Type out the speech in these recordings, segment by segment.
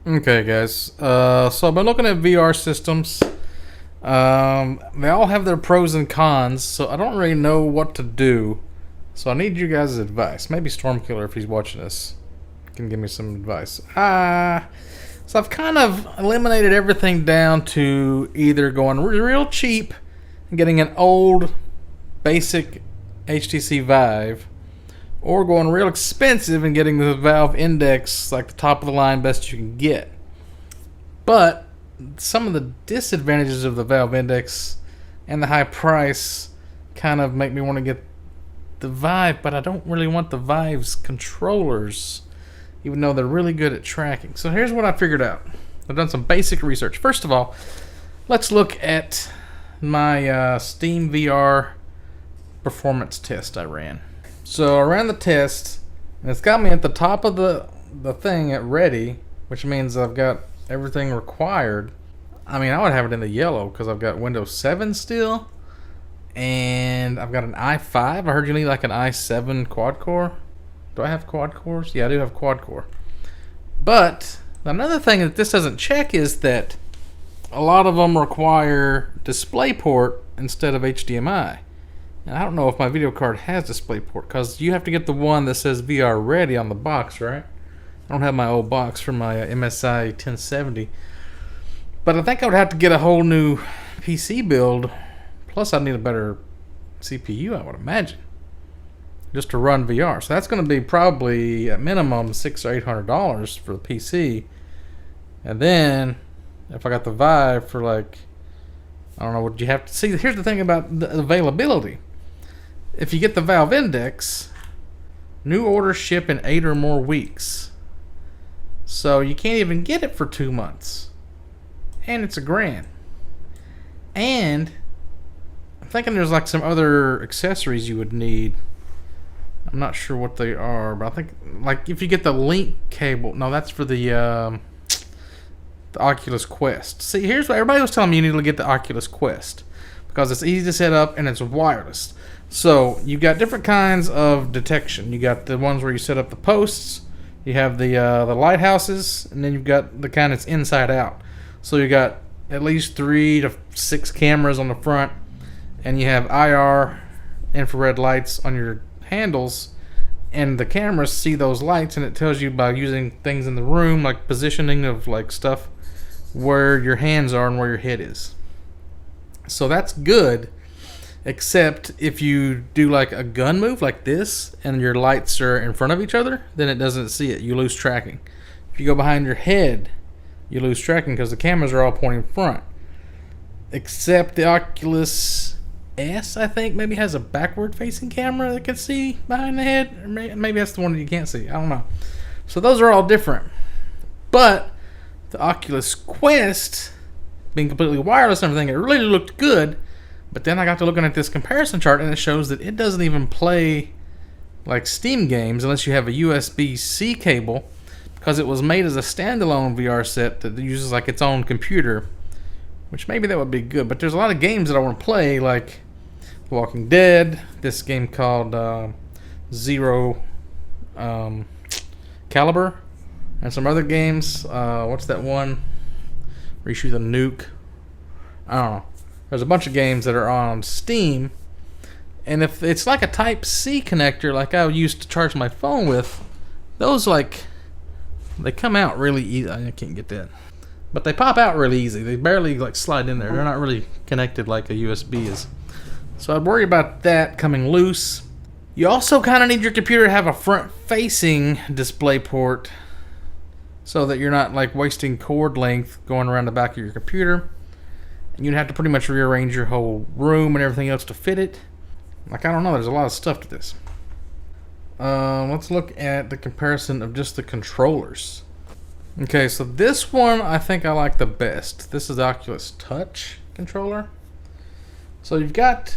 Okay, guys. So I've been looking at VR systems. They all have their pros and cons, so I don't really know what to do. So I need you guys' advice. Maybe Stormkiller, if he's watching this, can give me some advice. So I've kind of eliminated everything down to either going real cheap and getting an old, basic HTC Vive, or going real expensive and getting the Valve Index, like the top of the line best you can get. But some of the disadvantages of the Valve Index and the high price kind of make me want to get the Vive, but I don't really want the Vive's controllers, even though they're really good at tracking. So here's what I figured out. I've done some basic research. First of all, let's look at my Steam VR performance test I ran. So I ran the test, and it's got me at the top of the thing at ready, which means I've got everything required. I mean, I would have it in the yellow because I've got Windows 7 still, and I've got an i5. I heard you need like an i7 quad core. Do I have quad cores? Yeah, I do have quad core. But another thing that this doesn't check is that a lot of them require DisplayPort instead of HDMI. And I don't know if my video card has DisplayPort, because you have to get the one that says VR ready on the box, right? I don't have my old box from my MSI 1070. But I think I would have to get a whole new PC build. Plus I'd need a better CPU, I would imagine, just to run VR. So that's going to be probably at minimum $600 or $800 for the PC. And then if I got the Vive for like, I don't know what you have to see. Here's the thing about the availability. If you get the Valve Index, new orders ship in 8 or more weeks. So you can't even get it for 2 months. And it's $1,000. And I'm thinking there's like some other accessories you would need. I'm not sure what they are, but I think like if you get the link cable. No, that's for the Oculus Quest. See, here's what everybody was telling me: you need to get the Oculus Quest because it's easy to set up and it's wireless. So you got different kinds of detection. You got the ones where you set up the posts. You have the lighthouses, and then you've got the kind that's inside out. So you got at least 3 to 6 cameras on the front, and you have IR infrared lights on your handles, and the cameras see those lights, and it tells you by using things in the room, like positioning of like stuff, where your hands are and where your head is. So that's good, except if you do like a gun move like this and your lights are in front of each other, then it doesn't see it. You lose tracking. If you go behind your head, you lose tracking because the cameras are all pointing front. Except the Oculus S, I think, maybe has a backward facing camera that can see behind the head. Or maybe that's the one that you can't see. I don't know. So those are all different. But the Oculus Quest, being completely wireless and everything, it really looked good. But then I got to looking at this comparison chart, and it shows that it doesn't even play like Steam games unless you have a USB-C cable, because it was made as a standalone VR set that uses like its own computer, which maybe that would be good. But there's a lot of games that I want to play, like Walking Dead, this game called Zero Caliber, and some other games. What's that one where you shoot a nuke? I don't know. There's a bunch of games that are on Steam, and if it's like a Type-C connector like I used to charge my phone with, those like, they come out really easy. I can't get that. But they pop out really easy. They barely like slide in there. They're not really connected like a USB is. So I'd worry about that coming loose. You also kind of need your computer to have a front-facing DisplayPort so that you're not like wasting cord length going around the back of your computer. And you'd have to pretty much rearrange your whole room and everything else to fit it. Like, I don't know, there's a lot of stuff to this. Let's look at the comparison of just the controllers. Okay, so this one I think I like the best. This is the Oculus Touch controller. So you've got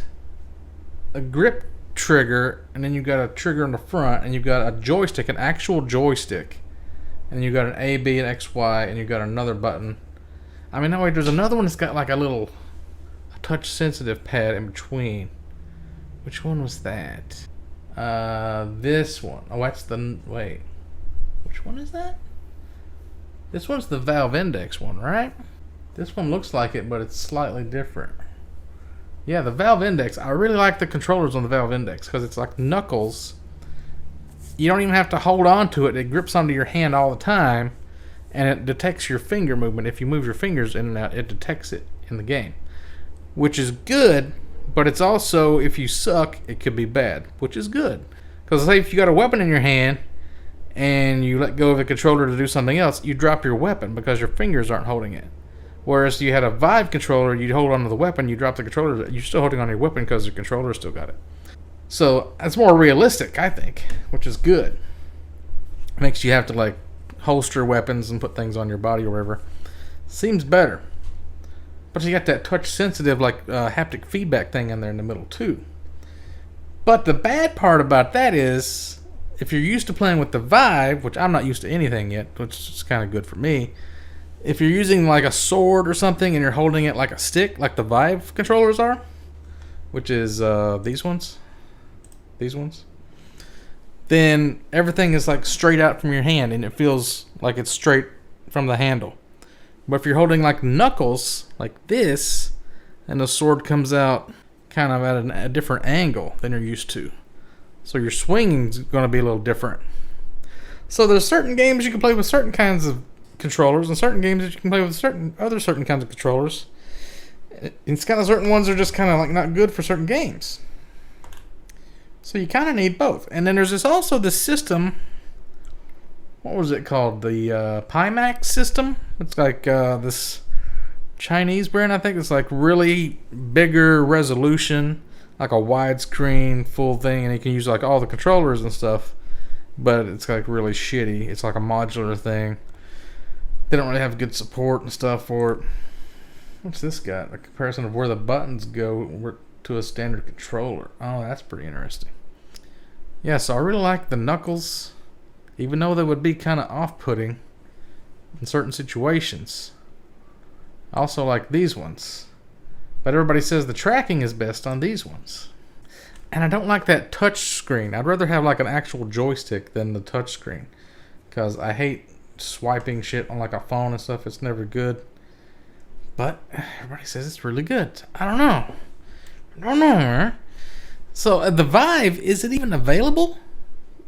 a grip trigger, and then you've got a trigger in the front, and you've got a joystick, an actual joystick. And you've got an A, B, and X, Y, and you've got another button. I mean, no, wait, there's another one that's got like a touch-sensitive pad in between. Which one was that? This one. Oh, that's the... Wait. Which one is that? This one's the Valve Index one, right? This one looks like it, but it's slightly different. Yeah, the Valve Index. I really like the controllers on the Valve Index because it's like knuckles. You don't even have to hold on to it. It grips onto your hand all the time, and it detects your finger movement. If you move your fingers in and out, it detects it in the game, which is good, but it's also, if you suck, it could be bad, which is good. Because say if you got a weapon in your hand and you let go of the controller to do something else, you drop your weapon because your fingers aren't holding it. Whereas you had a Vive controller, you'd hold on to the weapon, you drop the controller, you're still holding on to your weapon because the controller still got it. So it's more realistic, I think, which is good. Makes you have to like holster weapons and put things on your body or whatever. Seems better. But you got that touch sensitive like haptic feedback thing in there in the middle too. But the bad part about that is, if you're used to playing with the Vive, which I'm not used to anything yet, which is kind of good for me. If you're using like a sword or something and you're holding it like a stick, like the Vive controllers are, which is these ones, then everything is like straight out from your hand and it feels like it's straight from the handle. But if you're holding like knuckles like this, and the sword comes out kind of at a different angle than you're used to, so your swinging's going to be a little different. So there's certain games you can play with certain kinds of controllers, and certain games that you can play with certain kinds of controllers. It's kind of certain ones are just kind of like not good for certain games. So you kind of need both. And then there's also this system. What was it called? The Pimax System. It's like this Chinese brand, I think. It's like really bigger resolution, like a widescreen full thing, and you can use like all the controllers and stuff. But it's like really shitty. It's like a modular thing. They don't really have good support and stuff for it. What's this got? A comparison of where the buttons go to a standard controller. Oh, that's pretty interesting. Yeah, so I really like the knuckles, even though they would be kind of off-putting in certain situations. I also like these ones. But everybody says the tracking is best on these ones. And I don't like that touch screen. I'd rather have like an actual joystick than the touch screen, because I hate swiping shit on like a phone and stuff. It's never good. But everybody says it's really good. I don't know, man. So the Vive, is it even available?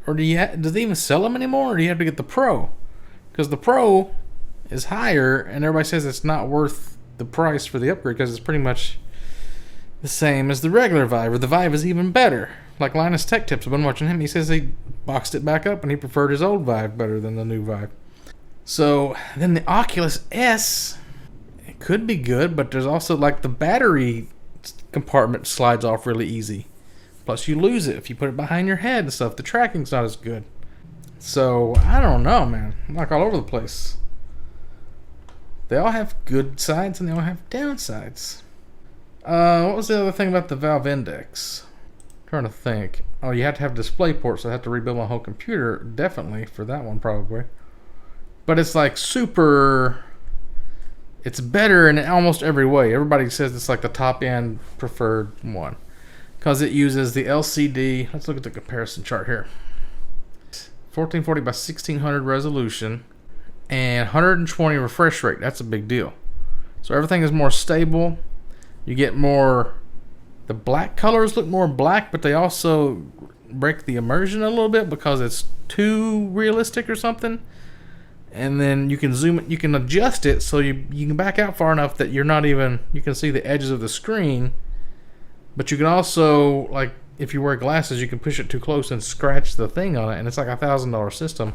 Or does it even sell them anymore? Or do you have to get the Pro? Because the Pro is higher, and everybody says it's not worth the price for the upgrade because it's pretty much the same as the regular Vive. Or the Vive is even better. Like Linus Tech Tips, I've been watching him. He says he boxed it back up and he preferred his old Vive better than the new Vive. So then the Oculus S, it could be good, but there's also like the battery compartment slides off really easy. Plus you lose it if you put it behind your head and stuff. The tracking's not as good. So I don't know, man. I'm like all over the place. They all have good sides and they all have downsides. What was the other thing about the Valve Index? I'm trying to think. Oh, you have to have DisplayPort, so I have to rebuild my whole computer. Definitely for that one, probably. But it's like super. It's better in almost every way. Everybody says it's like the top end preferred one, because it uses the LCD. Let's look at the comparison chart here. 1440 by 1600 resolution and 120 refresh rate. That's a big deal. So everything is more stable. You get more. The black colors look more black, but they also break the immersion a little bit because it's too realistic or something. And then you can zoom it, you can adjust it so you can back out far enough that you're not even, you can see the edges of the screen. But you can also, like, if you wear glasses, you can push it too close and scratch the thing on it. And it's like $1,000 system.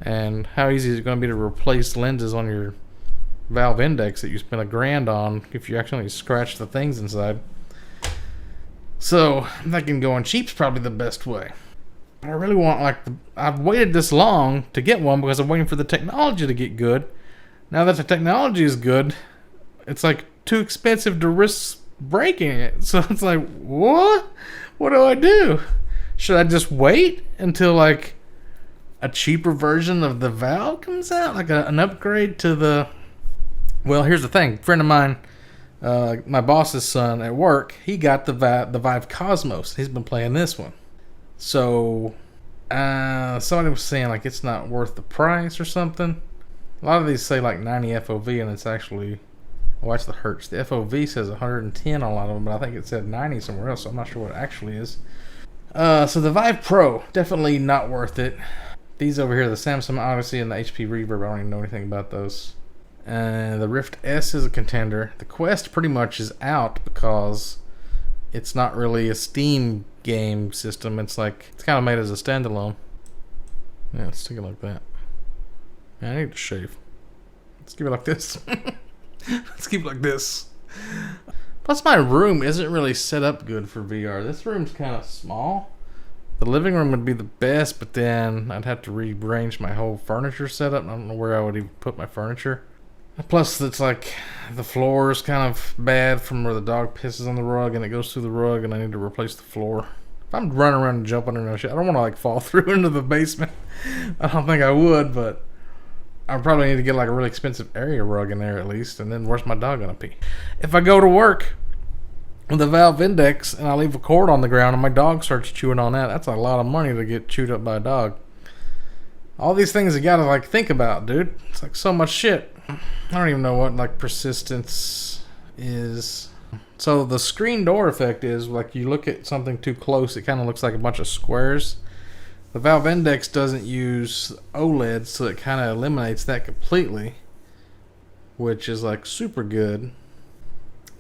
And how easy is it going to be to replace lenses on your Valve Index that you spent $1,000 on if you actually scratch the things inside? So I'm thinking going cheap's probably the best way. But I really want, like, I've waited this long to get one because I'm waiting for the technology to get good. Now that the technology is good, it's like too expensive to risk breaking it. So it's like, what? What do I do? Should I just wait until like a cheaper version of the Valve comes out? Like an upgrade to the... Well, here's the thing. A friend of mine, my boss's son at work, he got the Vive Cosmos. He's been playing this one. So, somebody was saying like it's not worth the price or something. A lot of these say like 90 FOV, and it's actually, oh, that's the hertz. The FOV says 110 on a lot of them, but I think it said 90 somewhere else, so I'm not sure what it actually is. So the Vive Pro, definitely not worth it. These over here, the Samsung Odyssey and the HP Reverb, I don't even know anything about those. The Rift S is a contender. The Quest pretty much is out because it's not really a Steam game system. It's like, it's kind of made as a standalone. Yeah, let's take it like that. Man, I need to shave. Let's keep it like this. Let's keep it like this. Plus my room isn't really set up good for VR. This room's kind of small. The living room would be the best, but then I'd have to rearrange my whole furniture setup. I don't know where I would even put my furniture. Plus, it's like the floor is kind of bad from where the dog pisses on the rug and it goes through the rug, and I need to replace the floor. If I'm running around and jumping under no shit, I don't want to like fall through into the basement. I don't think I would, but I probably need to get like a really expensive area rug in there at least. And then where's my dog gonna pee? If I go to work with a Valve Index and I leave a cord on the ground and my dog starts chewing on that, that's a lot of money to get chewed up by a dog. All these things you gotta like think about, dude. It's like so much shit. I don't even know what like persistence is. So the screen door effect is like you look at something too close, it kind of looks like a bunch of squares. The Valve Index doesn't use OLED, so it kind of eliminates that completely, which is like super good.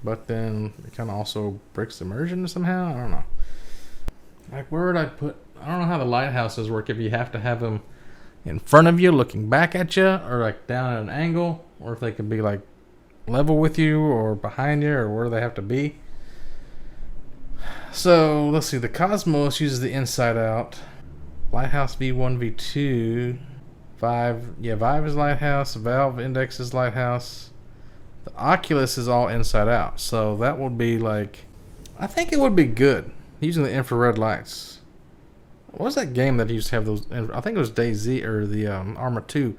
But then it kind of also breaks immersion somehow. I don't know. Like where would I put? I don't know how the lighthouses work. If you have to have them in front of you, looking back at you, or like down at an angle, or if they could be like level with you, or behind you, or where they have to be. So let's see. The Cosmos uses the inside out. Lighthouse V1, V2, Vive. Yeah, Vive is Lighthouse. Valve Index is Lighthouse. The Oculus is all inside out. So that would be like, I think it would be good using the infrared lights. What was that game that used to have those? I think it was DayZ or the Arma 2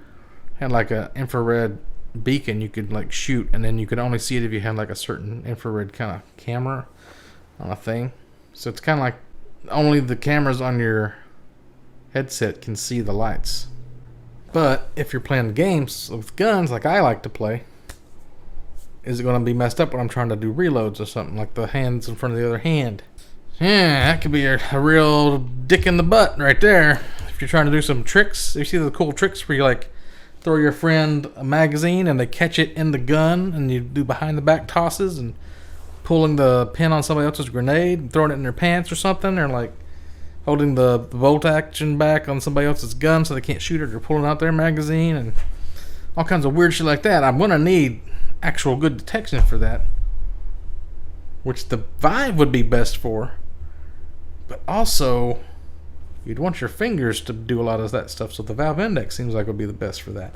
had like an infrared beacon you could like shoot, and then you could only see it if you had like a certain infrared kind of camera on a thing. So it's kind of like only the cameras on your headset can see the lights. But if you're playing games with guns like I like to play, is it going to be messed up when I'm trying to do reloads or something, like the hands in front of the other hand? Yeah, that could be a real dick in the butt right there. If you're trying to do some tricks, you see the cool tricks where you like throw your friend a magazine and they catch it in the gun, and you do behind the back tosses and pulling the pin on somebody else's grenade and throwing it in their pants or something, or like holding the bolt action back on somebody else's gun so they can't shoot it, or pulling out their magazine, and all kinds of weird shit like that. I'm going to need actual good detection for that, which the Vive would be best for, but also you'd want your fingers to do a lot of that stuff, so the Valve Index seems like it would be the best for that.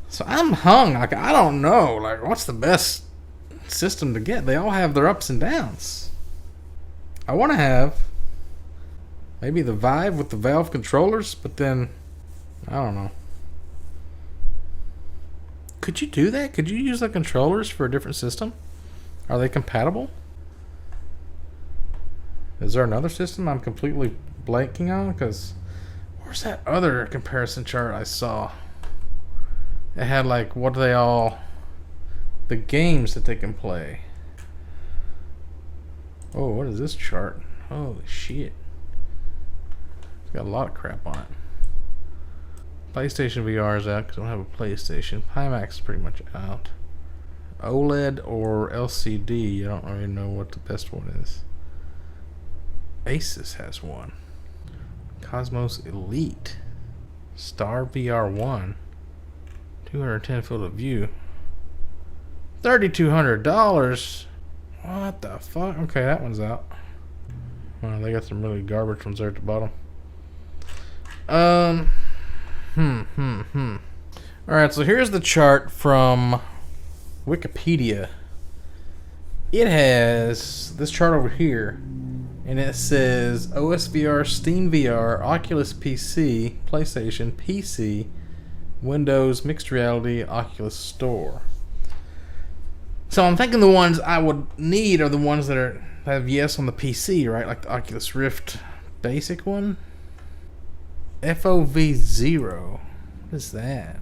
So I'm hung. Like, I don't know, like, what's the best system to get? They all have their ups and downs. I want to have maybe the Vive with the Valve controllers, but then I don't know. Could you do that? Could you use the controllers for a different system? Are they compatible? Is there another system I'm completely blanking on? Because where's that other comparison chart I saw? It had like what they all, the games that they can play. Oh, what is this chart? Holy shit. It's got a lot of crap on it. PlayStation VR is out because I don't have a PlayStation. Pimax is pretty much out. OLED or LCD, I don't really know what the best one is. Asus has one. Cosmos Elite. Star VR 1. 210 field of view. $3,200. What the fuck? Okay, that one's out. Well, they got some really garbage ones there at the bottom. Alright, so here's the chart from Wikipedia. It has this chart over here, and it says OS VR, Steam VR, Oculus PC, PlayStation, PC, Windows, Mixed Reality, Oculus Store. So I'm thinking the ones I would need are the ones that have yes on the PC, right? Like the Oculus Rift basic one. FOV 0. What is that?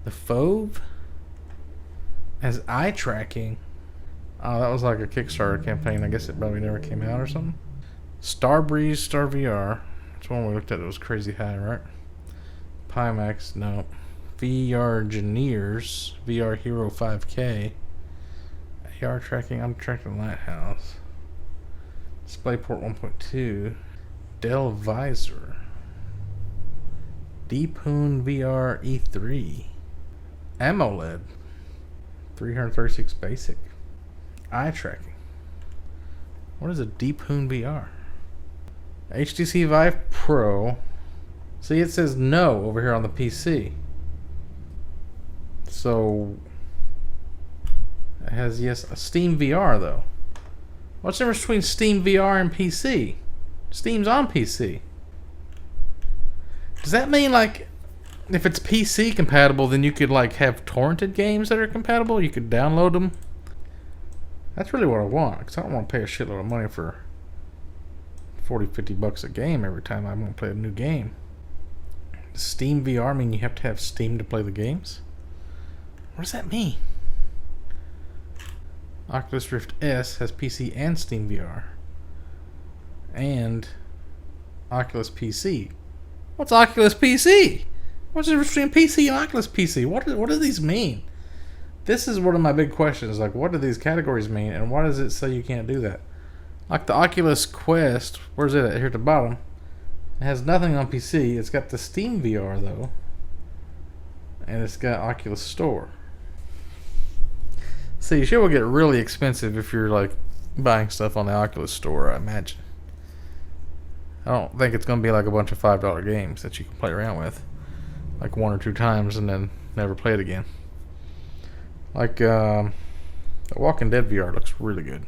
The Fove has eye tracking. Oh, that was like a Kickstarter campaign. I guess it probably never came out or something. Starbreeze Star VR. That's one we looked at. It was crazy high, right? Pimax, no. VR Engineers, VR Hero 5K. AR tracking, I'm tracking Lighthouse. DisplayPort 1.2. Dell Visor. Deephoon VR E3. AMOLED. 336 basic. Eye tracking. What is a Deephoon VR? HTC Vive Pro. See, it says no over here on the PC. So it has, yes, a Steam VR though. What's the difference between Steam VR and PC? Steam's on PC. Does that mean like if it's PC compatible, then you could like have torrented games that are compatible? You could download them? That's really what I want, because I don't want to pay a shitload of money for 40, 50 bucks a game every time I want to play a new game. Does Steam VR mean you have to have Steam to play the games? What does that mean? Oculus Rift S has PC and Steam VR. And Oculus PC. What's Oculus PC? What's the difference between PC and Oculus PC? What do these mean? This is one of my big questions. Like, what do these categories mean? And why does it say you can't do that? Like the Oculus Quest, where's it at? Here at the bottom. It has nothing on PC. It's got the Steam VR, though. And it's got Oculus Store. See, shit will get really expensive if you're, like, buying stuff on the Oculus Store, I imagine. I don't think it's going to be like a bunch of $5 games that you can play around with. Like one or two times and then never play it again. Like, the Walking Dead VR looks really good.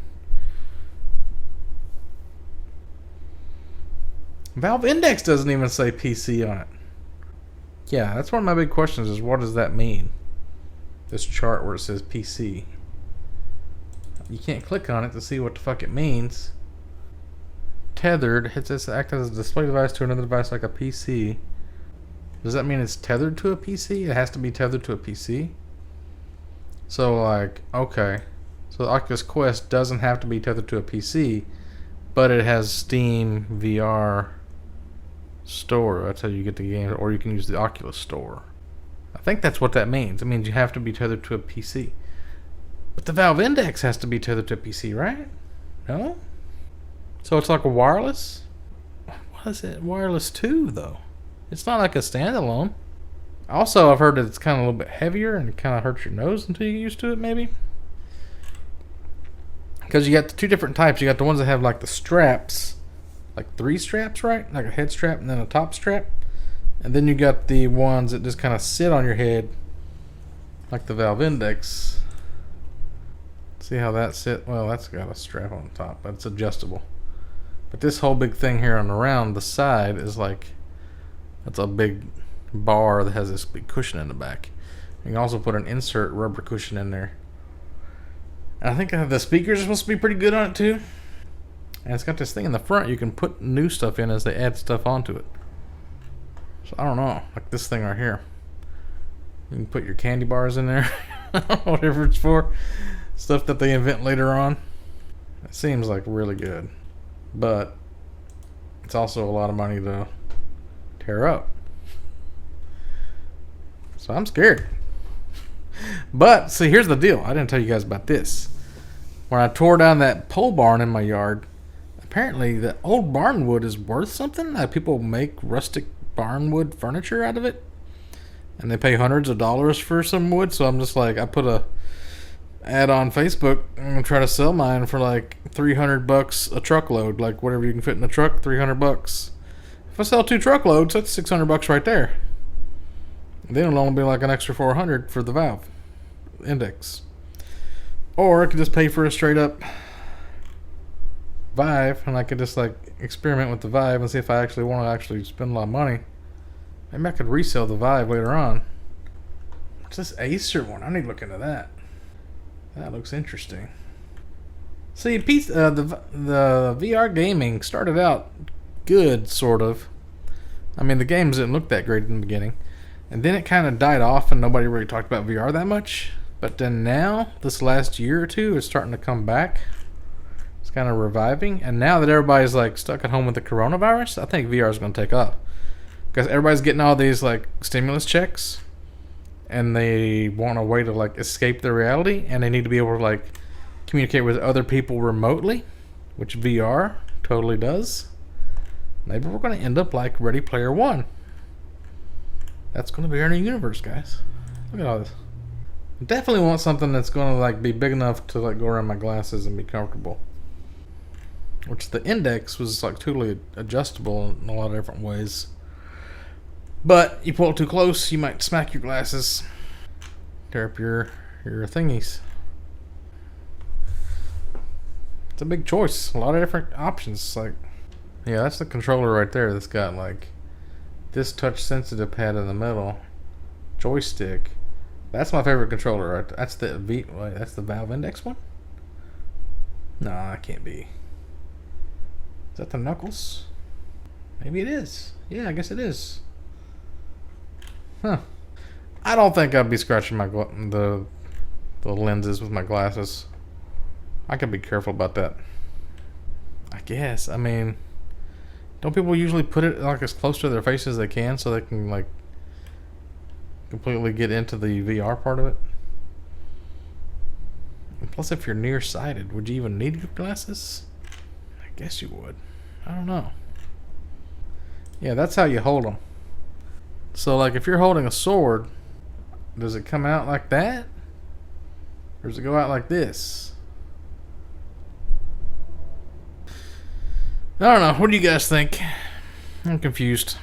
Valve Index doesn't even say PC on it. Yeah, that's one of my big questions is what does that mean? This chart where it says PC. You can't click on it to see what the fuck it means. Tethered, it says act as a display device to another device like a PC. Does that mean it's tethered to a PC? It has to be tethered to a PC? So like, okay. So the Oculus Quest doesn't have to be tethered to a PC, but it has Steam VR Store. That's how you get the game, or you can use the Oculus Store. I think that's what that means. It means you have to be tethered to a PC. But the Valve Index has to be tethered to a PC, right? No? So it's like a wireless? What is it? Wireless 2, though. It's not like a standalone. Also, I've heard that it's kind of a little bit heavier and it kind of hurts your nose until you get used to it, maybe. Because you got the two different types. You got the ones that have like the straps, like 3 straps, right? Like a head strap and then a top strap. And then you got the ones that just kind of sit on your head, like the Valve Index. See how that sit? Well, that's got a strap on the top, but it's adjustable. But this whole big thing here on around the side is like, that's a big bar that has this big cushion in the back. You can also put an insert rubber cushion in there. And I think the speakers are supposed to be pretty good on it too. And it's got this thing in the front you can put new stuff in as they add stuff onto it. So I don't know, like this thing right here. You can put your candy bars in there, whatever it's for. Stuff that they invent later on. It seems like really good. But it's also a lot of money to tear up. So I'm scared. But, see, here's the deal. I didn't tell you guys about this. When I tore down that pole barn in my yard, apparently the old barn wood is worth something. People make rustic barn wood furniture out of it. And they pay hundreds of dollars for some wood. So I'm just like, I put a ad on Facebook. I'm going to try to sell mine for like $300 a truckload. Like whatever you can fit in a truck, $300. If I sell 2 truckloads, that's $600 right there. Then it'll only be like an extra $400 for the Valve Index. Or I could just pay for a straight up Vive, and I could just like experiment with the Vive and see if I actually want to actually spend a lot of money. Maybe I could resell the Vive later on. What's this Acer one? I need to look into that. That looks interesting. See, the VR gaming started out good, sort of. I mean, the games didn't look that great in the beginning. And then it kind of died off and nobody really talked about VR that much. But then now, this last year or two, it's starting to come back. It's kind of reviving. And now that everybody's like stuck at home with the coronavirus, I think VR is going to take off. Because everybody's getting all these like stimulus checks. And they want a way to like escape their reality. And they need to be able to like communicate with other people remotely. Which VR totally does. Maybe we're going to end up like Ready Player One. That's going to be our new universe, guys. Look at all this. I definitely want something that's going to like be big enough to like go around my glasses and be comfortable. Which the index was like totally adjustable in a lot of different ways. But you pull it too close, you might smack your glasses. Tear up your thingies. It's a big choice. A lot of different options. Like, yeah, that's the controller right there that's got like this touch sensitive pad in the middle, joystick. That's my favorite controller right there. That's the wait, that's the Valve Index one? No, that can't be. Is that the Knuckles? Maybe it is. Yeah, I guess it is. Huh. I don't think I'd be scratching my the lenses with my glasses. I could be careful about that. I guess. I mean, don't people usually put it like as close to their face as they can so they can like completely get into the VR part of it? And plus, if you're nearsighted, would you even need good glasses? I guess you would. I don't know. Yeah, that's how you hold them. So, like, if you're holding a sword, does it come out like that? Or does it go out like this? I don't know. What do you guys think? I'm confused.